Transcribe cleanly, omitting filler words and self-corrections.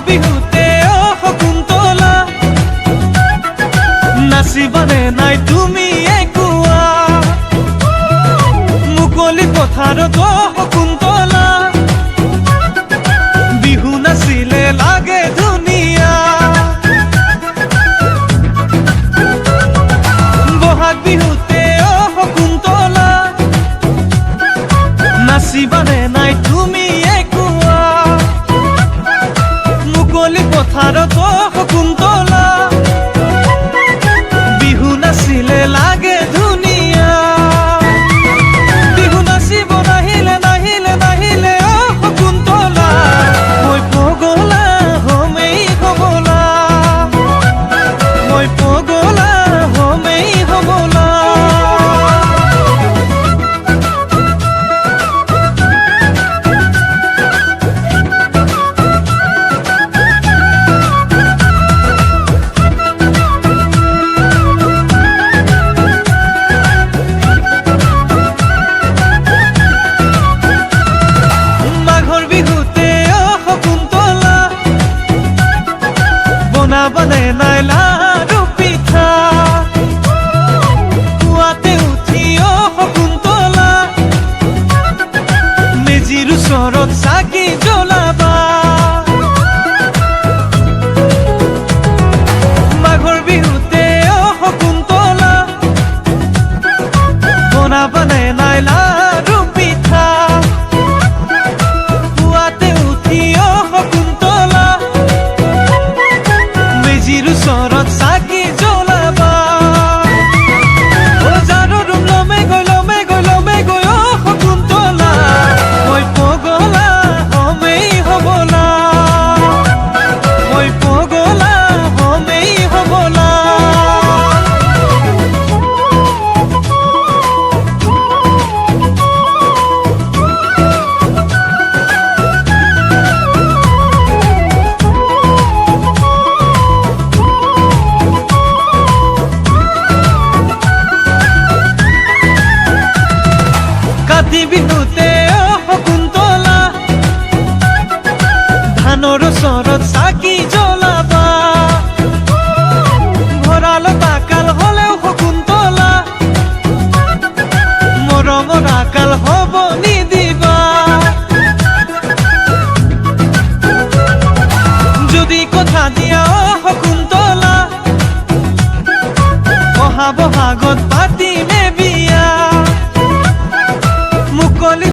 বিহুতে অ শকুন্তলা নাচিবানে নাই তুমি একুৱা মুকলি পথাৰত অ শকুন্তলা বিহু নাচিলে লাগে ধুনীয়া বহাগ বিহুতে অ শকুন্তলা নাচিবানে নাই তুমি একুৱা মুকলি পথাৰত অ শকুন্তলা বিহু নাচিলে লাগে ধুনীয়া বিহু নাচিব নাহিলে নাহিলে নাহিলে অ শকুন্তলা মই পগলা হমেই হবলা মই পগলা হমেই হবলা বনাবনে নাই লাৰু পিঠা পুৱাতে উঠি অ শকুন্তলা মেজিৰ ওচৰত চাকি জ্বলাবা মাঘৰ বিহুতে অ শকুন্তলা বনাবনে নাই লাৰু পিঠা পুৱাতে উঠি অ শকুন্তলা মেজিৰ ওচৰত চাকি জ্বলাবা বজাৰৰ ৰুম লমে গৈ অ শকুন্তলা মই পগলা হমেই হবলা মই পগলা হমেই হবলা কাতি বিহুতে অ শকুন্তলা ধানৰ ওচৰত চাকি জ্বলাবা ভঁৰালত আকাল হলেও শকুন্তলা মৰমৰ আকাল হব নিদিবা যদি কথা দিয়া অ শকুন্তলা অহা বহাগত